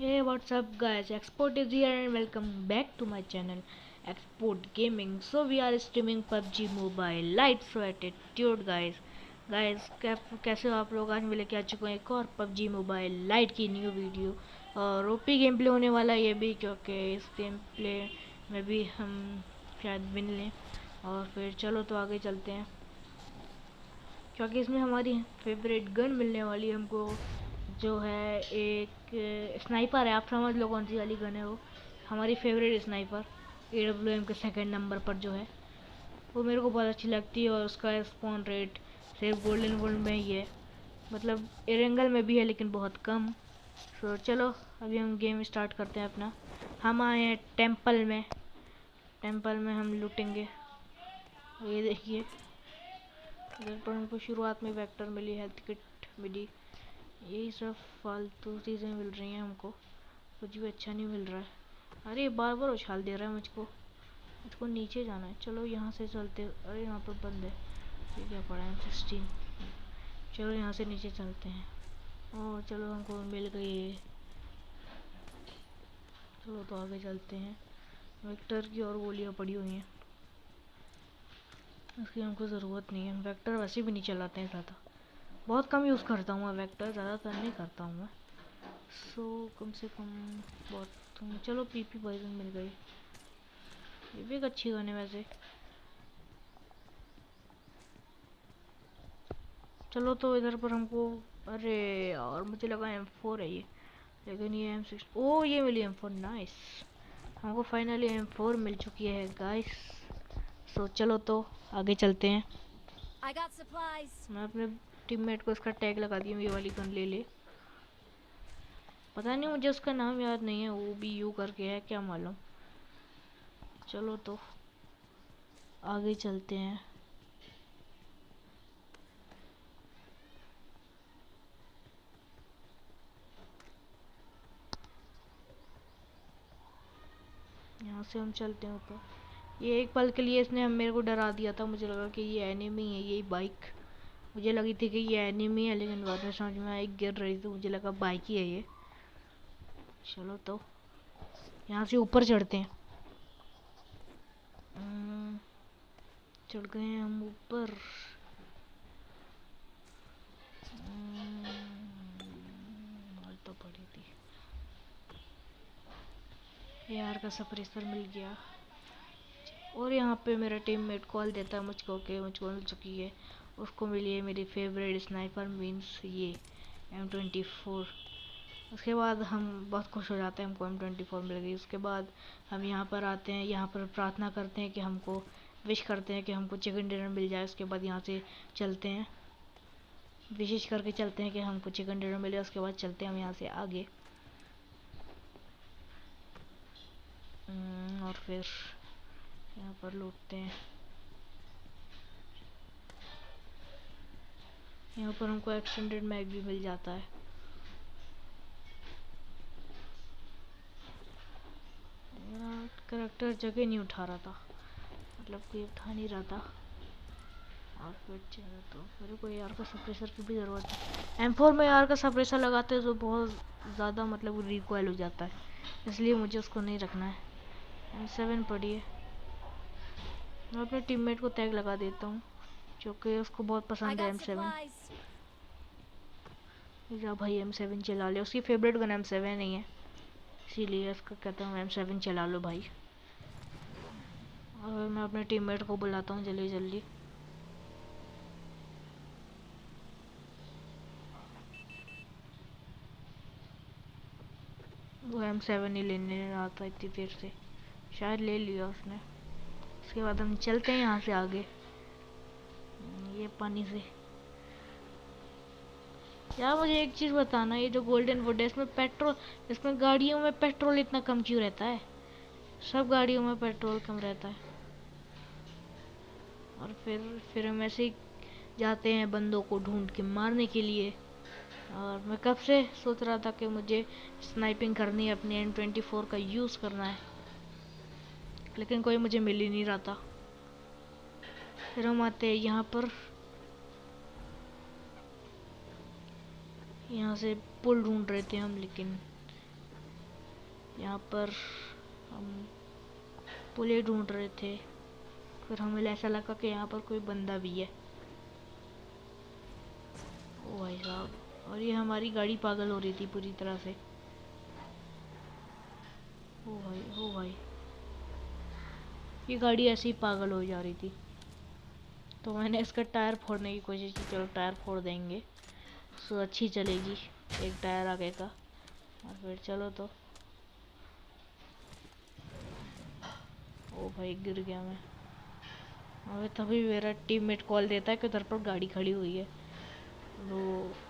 Hey, what's up, guys? Export is here and welcome back to my channel, Export Gaming. So we are streaming PUBG Mobile Lite so attitude, guys. कैसे हो आप लोग? आज मैं लेके आ चुका हूँ एक और PUBG Mobile Lite की न्यू वीडियो और ओपी गेम प्ले होने वाला है ये भी, क्योंकि इस गेम प्ले में भी हम शायद विन लें। और फिर चलो तो आगे चलते हैं, क्योंकि इसमें हमारी फेवरेट गन मिलने वाली है हमको, जो है एक स्नाइपर है। आप समझ लो कौन सी वाली गन है वो। हमारी फेवरेट स्नाइपर AWM के सेकंड नंबर पर जो है वो मेरे को बहुत अच्छी लगती है, और उसका स्पॉन रेट सिर्फ गोल्डन वर्ल्ड में ही है, मतलब एरेंगल में भी है लेकिन बहुत कम। तो चलो अभी हम गेम स्टार्ट करते हैं अपना। हम आए हैं टेंपल में। टेंपल में हम लूटेंगे। ये देखिए, इधर पर हमको शुरुआत में वेक्टर मिली, हेल्थ किट मिली, यही सब फालतू चीज़ें मिल रही हैं हमको, कुछ भी अच्छा नहीं मिल रहा है। अरे बार बार उछाल दे रहा है मुझको। मुझको नीचे जाना है, चलो यहाँ से चलते। अरे यहाँ पर बंद है, ये क्या पड़ा है M16। चलो यहाँ से नीचे चलते हैं। ओह चलो हमको मिल गई। चलो तो आगे चलते हैं। वेक्टर की और गोलियाँ पड़ी हुई हैं, उसकी हमको ज़रूरत नहीं है। वेक्टर वैसे भी नहीं चलाते हैं ज़्यादा, बहुत कम यूज़ करता हूँ मैं वेक्टर, ज़्यादातर नहीं करता हूँ मैं। सो कम से कम बहुत। चलो PP पॉइजन मिल गई, ये भी एक अच्छी गन है वैसे। चलो तो इधर पर हमको, अरे यार मुझे लगा M4 है ये, लेकिन ये M6। ओ ये मिली M4, नाइस। हमको फाइनली M4 मिल चुकी है गाइस। सो चलो तो आगे चलते हैं। मैं अपने टीममेट को इसका टैग लगा दी हूँ, ये वाली गन ले ले। पता नहीं, मुझे उसका नाम याद नहीं है, वो भी यू करके है, क्या मालूम। चलो तो आगे चलते हैं। यहाँ से हम चलते हैं ऊपर। ये एक पल के लिए इसने मेरे को डरा दिया था, मुझे लगा कि ये एनिमी है। यही बाइक मुझे लगी थी कि ये एनिमी है, लेकिन बाद में समझ में आई गिर रही तो मुझे लगा बाइक ही है ये। चलो तो यहाँ से ऊपर चढ़ते हैं। चढ़ गए हैं हम ऊपर। तो पड़ी थी यार का सप्रेसर मिल गया, और यहाँ पे मेरा टीममेट कॉल देता है मुझको कि मुझको मिल चुकी है, उसको मिली है मेरी फेवरेट स्नाइपर, मीन्स ये M24। उसके बाद हम बहुत खुश हो जाते हैं, हमको M24 मिल गई। उसके बाद हम यहाँ पर आते हैं, यहाँ पर प्रार्थना करते हैं कि हमको, विश करते हैं कि हमको चिकन डिनर मिल जाए। उसके बाद यहाँ से चलते हैं, विशेष करके चलते हैं कि हमको चिकन डिनर मिले। उसके बाद चलते हैं हम यहाँ से आगे। और फिर यहाँ पर लूटते हैं। यहाँ पर हमको एक्सटेंडेड मैग भी मिल जाता है। करेक्टर जगह नहीं उठा रहा था, मतलब कोई उठा नहीं रहा था। और फिर तो मेरे को AR का सप्रेसर की भी ज़रूरत है। M4 में AR का सप्रेसर लगाते हैं तो बहुत ज़्यादा मतलब रिकॉइल हो जाता है, इसलिए मुझे उसको नहीं रखना है। M7 पड़ी है, मैं अपने टीममेट को टैग लगा देता हूँ, क्योंकि उसको बहुत पसंद है M7। या भाई M7 चला ले, उसकी फेवरेट गन M7 नहीं है, इसीलिए उसको कहता हूँ M7 चला लो भाई। और मैं अपने टीममेट को बुलाता हूँ जल्दी जल्दी। वो M7 ही लेने रहा था इतनी देर से, शायद ले लिया उसने। उसके बाद हम चलते हैं यहाँ से आगे, ये पानी से। यार मुझे एक चीज़ बताना, ये जो गोल्डन वुड है इसमें पेट्रोल, इसमें गाड़ियों में पेट्रोल इतना कम क्यों रहता है? सब गाड़ियों में पेट्रोल कम रहता है, और फिर हम ऐसे ही जाते हैं बंदों को ढूंढ के मारने के लिए। और मैं कब से सोच रहा था कि मुझे स्नाइपिंग करनी है, अपनी M24 का यूज़ करना है, लेकिन कोई मुझे मिल ही नहीं रहा था। फिर हम आते हैं यहाँ पर, यहाँ से पुल ढूंढ रहे थे हम, लेकिन यहाँ पर हम पुलिस ढूंढ रहे थे, फिर हमें ऐसा लगा कि यहाँ पर कोई बंदा भी है। ओ भाई साहब, और ये हमारी गाड़ी पागल हो रही थी पूरी तरह से। ओ भाई, ओ भाई, ये गाड़ी ऐसे ही पागल हो जा रही थी। तो मैंने इसका टायर फोड़ने की कोशिश की, चलो टायर फोड़ देंगे सो अच्छी चलेगी, एक टायर आगे का। और फिर चलो तो, ओ भाई गिर गया मैं। और तभी मेरा टीममेट कॉल देता है कि उधर पर गाड़ी खड़ी हुई है। तो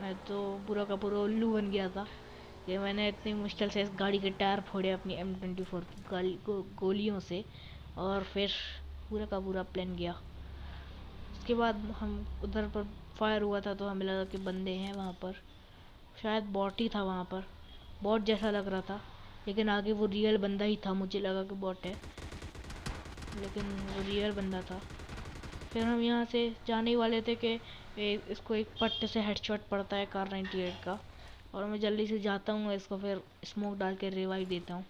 मैं तो पूरा का पूरा उल्लू बन गया था कि मैंने इतनी मुश्किल से इस गाड़ी के टायर फोड़े अपनी M24 की गोलियों से, और फिर पूरा का पूरा प्लान गया। उसके बाद हम उधर पर फायर हुआ था तो हमें लगा कि बंदे हैं वहाँ पर, शायद बॉट ही था वहाँ पर, बॉट जैसा लग रहा था, लेकिन आगे वो रियल बंदा ही था। मुझे लगा कि बॉट है, लेकिन वो रियल बंदा था। फिर हम यहाँ से जाने ही वाले थे कि इसको एक पट्टे से हेडशॉट पड़ता है कार 98 का, और मैं जल्दी से जाता हूँ, इसको फिर स्मोक डाल के रिवाइव देता हूँ।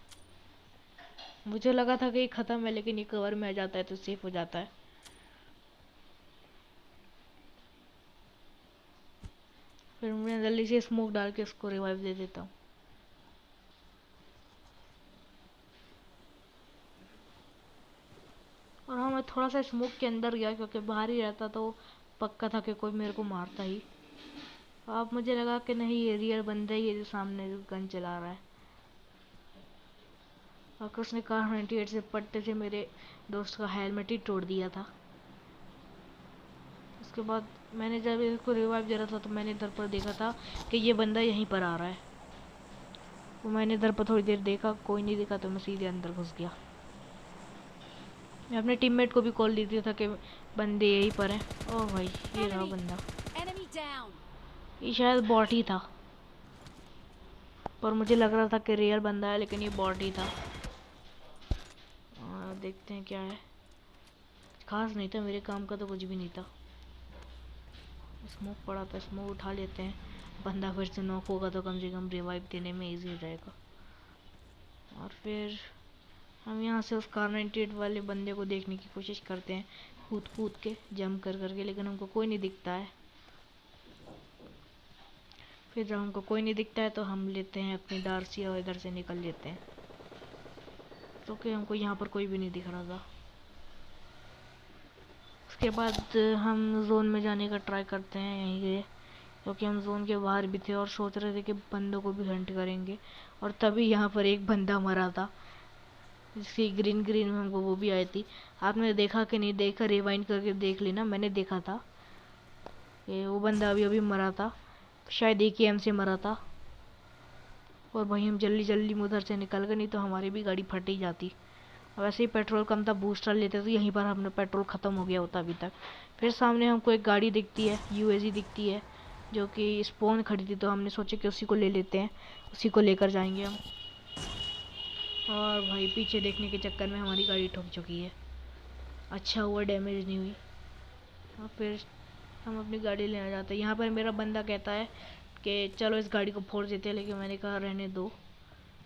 मुझे लगा था कि ये ख़त्म है, लेकिन ये कवर में आ जाता है तो सेफ हो जाता है। फिर मैं जल्दी से स्मोक डाल के इसको रिवाइव दे देता हूँ। और हाँ, मैं थोड़ा सा स्मोक के अंदर गया क्योंकि बाहर ही रहता तो पक्का था कि कोई मेरे को मारता ही। अब मुझे लगा कि नहीं, ये रियल बंदा ही है जो सामने गन चला रहा है। और उसने कार 98 से पट्टे से मेरे दोस्त का हेलमेट ही तोड़ दिया था। उसके बाद मैंने जब इसको रिवाइव दे रहा था तो मैंने इधर पर देखा था कि ये बंदा यहीं पर आ रहा है। तो मैंने इधर पर थोड़ी देर देखा, कोई नहीं दिखा तो मैं सीधे अंदर घुस गया। मैं अपने टीममेट को भी कॉल दे दिया था कि बंदे यहीं पर हैं। ओह भाई, ये रहा बंदा। ये शायद बॉट ही था, पर मुझे लग रहा था कि रियल बंदा है, लेकिन ये बॉट ही था। देखते हैं क्या है। खास नहीं था, मेरे काम का तो कुछ भी नहीं था। स्मोक पड़ा था, स्मोक उठा लेते हैं। बंदा फिर से नॉक होगा तो कम से कम रिवाइव देने में इजी हो जाएगा। और फिर हम यहाँ से उस कार 98 वाले बंदे को देखने की कोशिश करते हैं, कूद कूद के, जंप कर करके, लेकिन हमको कोई नहीं दिखता है। फिर जब हमको कोई नहीं दिखता है तो हम लेते हैं अपनी डार्सी और इधर से निकल लेते हैं, क्योंकि हमको यहाँ पर कोई भी नहीं दिख रहा था। उसके बाद हम जोन में जाने का ट्राई करते हैं यहीं के, क्योंकि हम जोन के बाहर भी थे और सोच रहे थे कि बंदों को भी हंट करेंगे। और तभी यहाँ पर एक बंदा मरा था, जिसकी ग्रीन ग्रीन में हमको वो भी आई थी। आपने देखा कि नहीं देखा, रिवाइंड करके देख लेना। मैंने देखा था कि वो बंदा अभी अभी मरा था, शायद AKM से मरा था। और वहीं हम जल्दी जल्दी में उधर से निकल गए, नहीं तो हमारी भी गाड़ी फट ही जाती। वैसे ही पेट्रोल कम था, बूस्टर लेते तो यहीं पर हमने पेट्रोल ख़त्म हो गया होता अभी तक। फिर सामने हमको एक गाड़ी दिखती है, UAZ दिखती है, जो कि स्पॉन खड़ी थी, तो हमने सोचा कि उसी को ले लेते हैं, उसी को लेकर जाएंगे हम। और भाई पीछे देखने के चक्कर में हमारी गाड़ी ठुक चुकी है। अच्छा हुआ डैमेज नहीं हुई। और फिर हम अपनी गाड़ी लेने जाते हैं। यहाँ पर मेरा बंदा कहता है कि चलो इस गाड़ी को फोड़ देते हैं, लेकिन मैंने कहा रहने दो,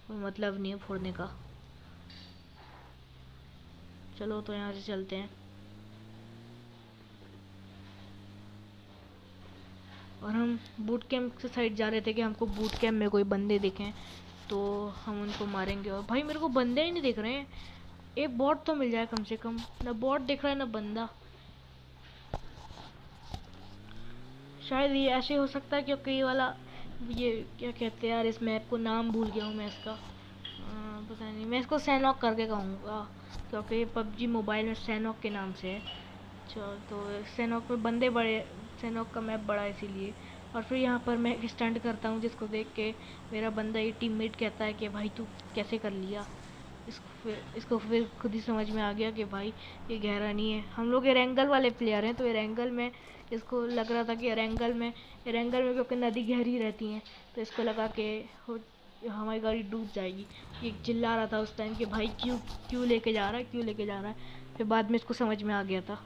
कोई मतलब नहीं है फोड़ने का। चलो तो यहाँ से चलते हैं। और हम बूट कैंप के साइड जा रहे थे कि हमको बूट कैंप में कोई बंदे दिखें तो हम उनको मारेंगे। और भाई मेरे को बंदे ही नहीं दिख रहे हैं। एक बॉट तो मिल जाए कम से कम, ना बॉट दिख रहा है ना बंदा। शायद ये ऐसे हो सकता है क्योंकि ये वाला, ये क्या कहते हैं यार, इस मैप को नाम भूल गया हूँ मैं इसका। पता नहीं, मैं इसको सैनॉक करके कहूँगा, क्योंकि PUBG मोबाइल में सैनॉक के नाम से है। चलो तो सैनॉक में बंदे बड़े, सैनॉक का मैप बड़ा है इसीलिए। और फिर यहाँ पर मैं एक स्टंट करता हूँ, जिसको देख के मेरा बंदा, ये टीममेट कहता है कि भाई तू कैसे कर लिया। इसको फिर खुद ही समझ में आ गया कि भाई ये गहरा नहीं है। हम लोग एरेंगल वाले प्लेयर हैं, तो एरेंगल में इसको लग रहा था कि एरेंगल में क्योंकि नदी गहरी रहती है, तो इसको लगा कि हमारी गाड़ी डूब जाएगी। ये चिल्ला रहा था उस टाइम कि भाई क्यों लेके जा रहा है, क्यों लेके जा रहा है। फिर बाद में इसको समझ में आ गया था।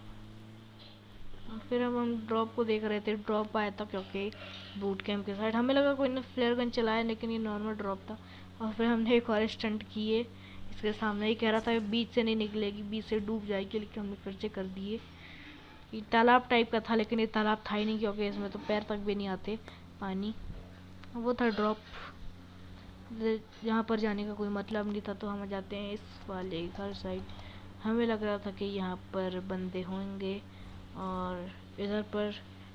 फिर हम ड्रॉप को देख रहे थे, ड्रॉप आया था क्योंकि बूट कैंप के साइड। हमें लगा कोई ने फ्लेयर गन चलाया, लेकिन ये नॉर्मल ड्रॉप था। और फिर हमने एक और स्टंट किए, इसके सामने ही कह रहा था बीच से नहीं निकलेगी, बीच से डूब जाएगी, लेकिन हमने फिर से कर दिए। ये तालाब टाइप का था, लेकिन ये तालाब था ही नहीं क्योंकि इसमें तो पैर तक भी नहीं आते पानी। वो था ड्रॉप, यहाँ पर जाने का कोई मतलब नहीं था, तो हम जाते हैं इस वाले घर साइड। हमें लग रहा था कि यहाँ पर बंदे होंगे, और इधर पर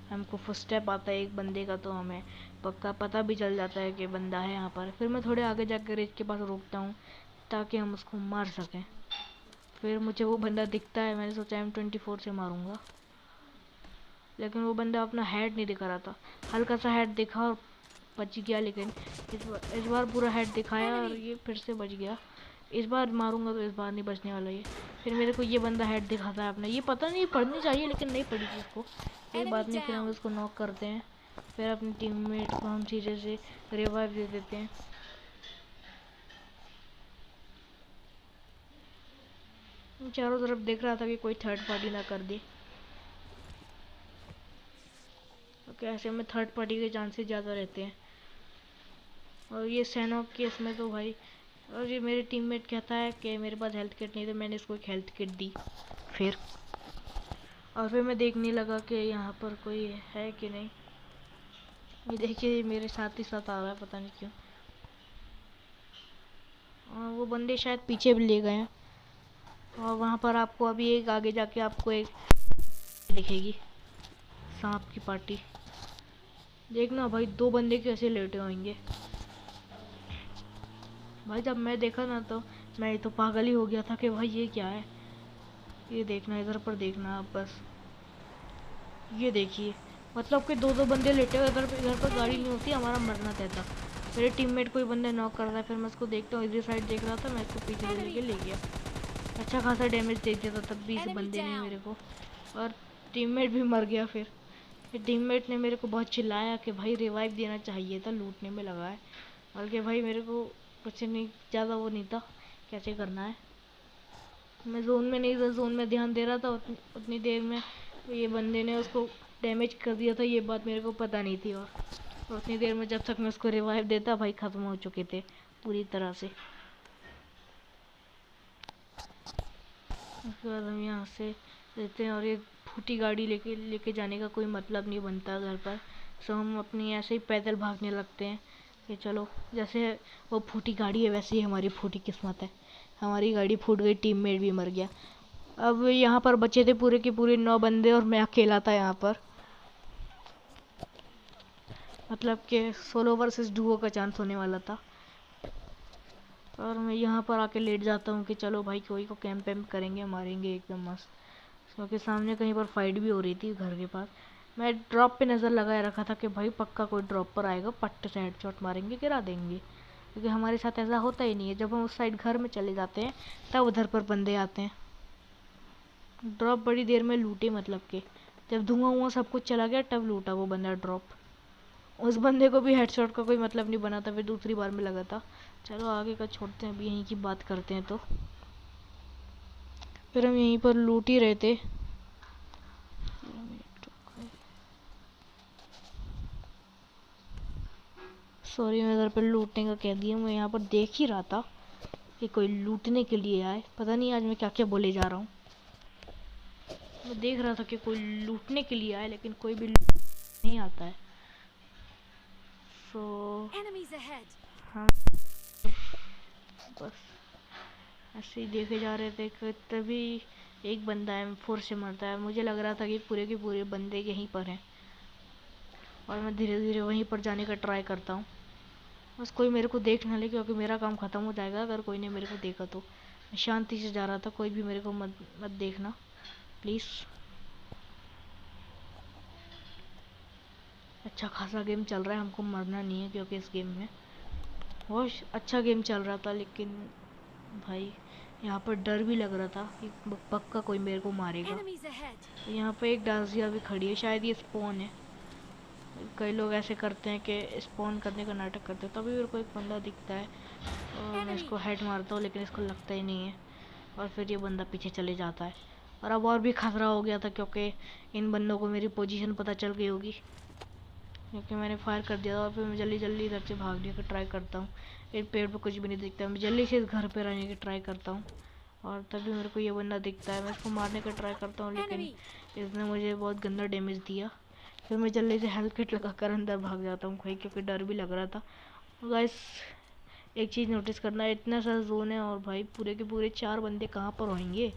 हमको फर्स्ट स्टेप आता है एक बंदे का, तो हमें पक्का पता भी चल जाता है कि बंदा है यहाँ पर। फिर मैं थोड़े आगे जाकर इसके पास रोकता हूँ ताकि हम उसको मार सकें। फिर मुझे वो बंदा दिखता है, मैंने सोचा M24 से मारूंगा, लेकिन वो बंदा अपना हेड नहीं दिखा रहा था। हल्का सा हेड दिखा और बच गया, लेकिन इस बार पूरा हेड दिखाया और ये फिर से बच गया। इस बार मारूंगा तो इस बार नहीं बचने वाला ये। फिर मेरे को ये बंदा हेड दिखाता है अपना, ये पता नहीं पढ़नी चाहिए लेकिन नहीं पड़ी इसको, कोई बात नहीं। फिर हम उसको नॉक करते हैं, फिर अपने टीममेट को हम सीधे से रिवाइव दे देते हैं। चारों तरफ देख रहा था कि कोई थर्ड पार्टी ना कर दे, क्योंकि ऐसे में थर्ड पार्टी के चांसेस ज़्यादा रहते हैं। और ये सैनॉक केस में तो भाई, और ये मेरे टीममेट कहता है कि मेरे पास हेल्थ किट नहीं, तो मैंने इसको एक हेल्थ किट दी। फिर मैं देखने लगा कि यहाँ पर कोई है कि नहीं। ये देखिए मेरे साथ ही साथ आ रहा है, पता नहीं क्यों। वो बंदे शायद पीछे भी ले गए हैं, और वहाँ पर आपको अभी एक आगे जाके आपको एक दिखेगी सांप की पार्टी। देखना भाई, 2 बंदे कैसे लेटे होंगे भाई। जब मैं देखा ना तो मैं तो पागल ही हो गया था कि भाई ये क्या है। ये देखना, इधर पर देखना आप बस, ये देखिए, मतलब कि 2 बंदे लेटे हुए। इधर पर गाड़ी नहीं होती, हमारा मरना तय था। मेरे टीममेट कोई बंदे नॉक कर रहा है, फिर मैं उसको देखता हूँ, इधर साइड देख रहा था, मैं इसको पीछे से लेके ले गया। अच्छा खासा डैमेज दे दिया था, तब भी इस बंदे ने मेरे को, और टीममेट भी मर गया। फिर टीममेट ने मेरे को बहुत चिल्लाया कि भाई रिवाइव देना चाहिए था, लूटने में लगा है। बल्कि भाई मेरे को कुछ नहीं ज़्यादा वो नहीं था कैसे करना है। मैं जोन में नहीं था, जोन में ध्यान दे रहा था। उतनी देर में ये बंदे ने उसको डैमेज कर दिया था, ये बात मेरे को पता नहीं थी। और उतनी देर में जब तक मैं उसको रिवाइव देता, भाई ख़त्म हो चुके थे पूरी तरह से। उसके बाद हम यहाँ से देते हैं, और ये फूटी गाड़ी लेके जाने का कोई मतलब नहीं बनता घर पर। सो हम अपनी ऐसे ही पैदल भागने लगते हैं कि चलो, जैसे वो फूटी गाड़ी है वैसे ही हमारी फूटी किस्मत है। हमारी गाड़ी फूट गई, टीममेट भी मर गया। अब यहाँ पर बचे थे पूरे के पूरे 9 बंदे, और मैं अकेला था यहाँ पर। मतलब कि सोलो वर्सेस डुओ का चांस होने वाला था। और मैं यहाँ पर आके लेट जाता हूँ कि चलो भाई कोई को कैंप वैम्प करेंगे, मारेंगे एकदम मस्त, क्योंकि सामने कहीं पर फाइट भी हो रही थी घर के पास। मैं ड्रॉप पे नज़र लगाए रखा था कि भाई पक्का कोई ड्रॉप पर आएगा, पट्टे से हेडशॉट मारेंगे, गिरा देंगे। क्योंकि हमारे साथ ऐसा होता ही नहीं है, जब हम उस साइड घर में चले जाते हैं तब उधर पर बंदे आते हैं। ड्रॉप बड़ी देर में लूटे, मतलब कि जब धुआं हुआ सब कुछ चला गया तब लूटा वो बंदा ड्रॉप। उस बंदे को भी हेडशॉट का कोई मतलब नहीं बना था, फिर दूसरी बार में लगा था। चलो आगे का छोड़ते हैं, अभी यहीं की बात करते हैं। तो फिर हम यहीं पर लूट ही रहे थे। सॉरी, मैं इधर पर लूटने का कह दिया, मैं यहाँ पर देख ही रहा था कि कोई लूटने के लिए आए। पता नहीं आज मैं क्या क्या बोले जा रहा हूँ। मैं देख रहा था कि कोई लूटने के लिए आए, लेकिन कोई भी नहीं आता है। सो हम बस ऐसे ही देखे जा रहे थे कि तभी एक बंदा M4 से मरता है। मुझे लग रहा था कि पूरे के पूरे बंदे यहीं पर हैं, और मैं धीरे धीरे वहीं पर जाने का ट्राई करता हूँ। बस कोई मेरे को देख ना ले, क्योंकि मेरा काम ख़त्म हो जाएगा अगर कोई ने मेरे को देखा तो। मैं शांति से जा रहा था, कोई भी मेरे को मत देखना प्लीज़। अच्छा खासा गेम चल रहा है, हमको मरना नहीं है, क्योंकि इस गेम में बहुत अच्छा गेम चल रहा था। लेकिन भाई यहाँ पर डर भी लग रहा था कि पक्का कोई मेरे को मारेगा। यहाँ पर एक डांसिया भी खड़ी है, शायद ये स्पॉन है। कई लोग ऐसे करते हैं कि स्पॉन करने का नाटक करते हैं। तभी मेरे को एक बंदा दिखता है और मैं इसको हेड मारता हूँ, लेकिन इसको लगता ही नहीं है, और फिर ये बंदा पीछे चले जाता है। और अब और भी खतरा हो गया था क्योंकि इन बंदों को मेरी पोजीशन पता चल गई होगी, क्योंकि मैंने फायर कर दिया था। और फिर मैं जल्दी जल्दी इधर से भागने की ट्राई करता हूँ। एक पेड़ पे कुछ भी नहीं दिखता, मैं जल्दी से इस घर पे रहने की ट्राई करता हूँ। और तभी मेरे को ये बंदा दिखता है, मैं इसको मारने का ट्राई करता हूँ, लेकिन इसने मुझे बहुत गंदा डैमेज दिया। फिर मैं जल्दी से हेल्थ किट लगा कर अंदर भाग जाता हूँ भाई, क्योंकि डर भी लग रहा था। गाइस एक चीज़ नोटिस करना है, इतना सा जोन है और भाई पूरे के पूरे 4 बंदे कहाँ पर होंगे।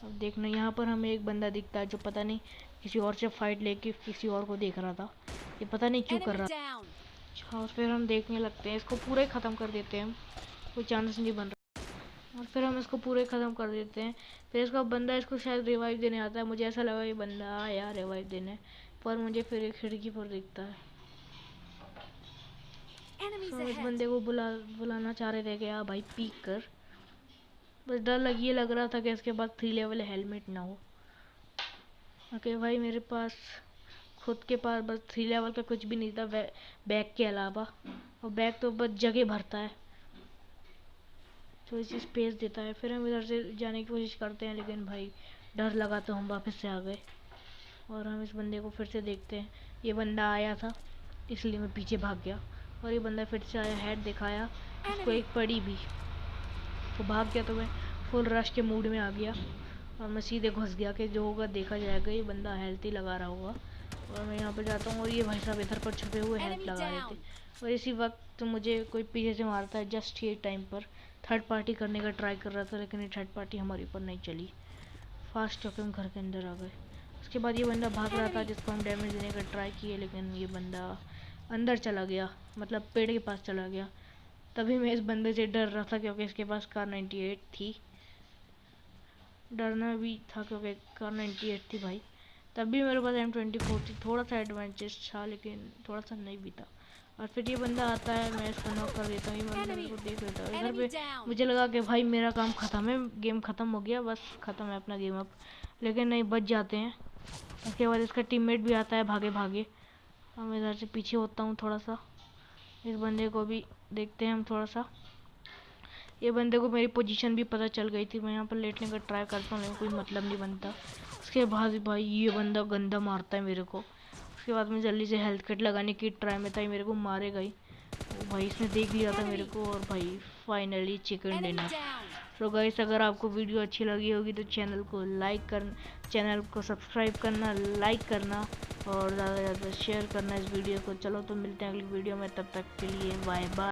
अब देखना, यहाँ पर हमें एक बंदा दिखता है जो पता नहीं किसी और से फाइट लेके किसी और को देख रहा था, ये पता नहीं क्यों कर रहा था। अच्छा, और फिर हम देखने लगते हैं, इसको पूरा ही ख़त्म कर देते हैं हम, कोई चांस नहीं बन रहा। और फिर हम इसको पूरे ख़त्म कर देते हैं। फिर इसका बंदा इसको शायद रिवाइव देने आता है, मुझे ऐसा लगा ये बंदा आया रिवाइव देने, पर मुझे फिर एक खिड़की पर दिखता है। तो इस बंदे को बुलाना चाह रहे थे कि हाँ भाई पीक कर, बस ये लग रहा था कि इसके पास 3 लेवल हेलमेट ना हो। ओके भाई, मेरे पास खुद के पास बस 3 लेवल का कुछ भी नहीं था बैग के अलावा, और बैग तो बस जगह भरता है, तो इसी स्पेस देता है। फिर हम इधर से जाने की कोशिश करते हैं, लेकिन भाई डर लगा तो हम वापस से आ गए। और हम इस बंदे को फिर से देखते हैं, ये बंदा आया था इसलिए मैं पीछे भाग गया, और ये बंदा फिर से आया, हेड दिखाया, उसको एक पड़ी भी तो भाग गया। तो मैं फुल रश के मूड में आ गया और मैं सीधे घुस गया कि जो होगा देखा जाएगा, ये बंदा हेल्थ ही लगा रहा होगा। और मैं यहाँ पर जाता हूँ और ये भाई साहब इधर पर छुपे हुए हेल्थ लगा रहे थे, और इसी वक्त मुझे कोई पीछे से मारता है जस्ट ये टाइम पर। थर्ड पार्टी करने का ट्राई कर रहा था, लेकिन ये थर्ड पार्टी हमारे ऊपर नहीं चली, फास्ट होकर हम घर के अंदर आ गए। उसके बाद ये बंदा भाग रहा था जिसको हम डैमेज देने का ट्राई किए, लेकिन ये बंदा अंदर चला गया, मतलब पेड़ के पास चला गया। तभी मैं इस बंदे से डर रहा था क्योंकि इसके पास कार 98 थी, डरना भी था क्योंकि कार 98 थी भाई। तब भी मेरे पास M24 थी, थोड़ा सा एडवांटेज था लेकिन थोड़ा सा नहीं भी था। और फिर ये बंदा आता है, मैं इसको नॉक कर देता हूँ, ये बंदा मेरे को देख लेता है। इधर पे मुझे लगा कि भाई मेरा काम ख़त्म है, गेम ख़त्म हो गया, बस ख़त्म है अपना गेम अब, लेकिन नहीं, बच जाते हैं। उसके बाद इसका टीममेट भी आता है भागे भागे, और मैं इधर से पीछे होता हूँ थोड़ा सा, इस बंदे को भी देखते हैं हम थोड़ा सा। ये बंदे को मेरी पोजीशन भी पता चल गई थी, मैं यहाँ पर लेटने का ट्राई करता हूँ लेकिन कोई मतलब नहीं बनता। उसके बाद भाई ये बंदा गंदा मारता है मेरे को। उसके बाद मैं जल्दी से हेल्थ किट लगाने की ट्राई में था, मेरे को मारेगा ही। भाई इसने देख लिया था मेरे को, और भाई फाइनली चिकन डिनर। तो गाइस अगर आपको वीडियो अच्छी लगी होगी तो चैनल को सब्सक्राइब करना, लाइक करना और ज़्यादा से ज़्यादा शेयर करना इस वीडियो को। चलो तो मिलते हैं अगली वीडियो में, तब तक के लिए बाय बाय।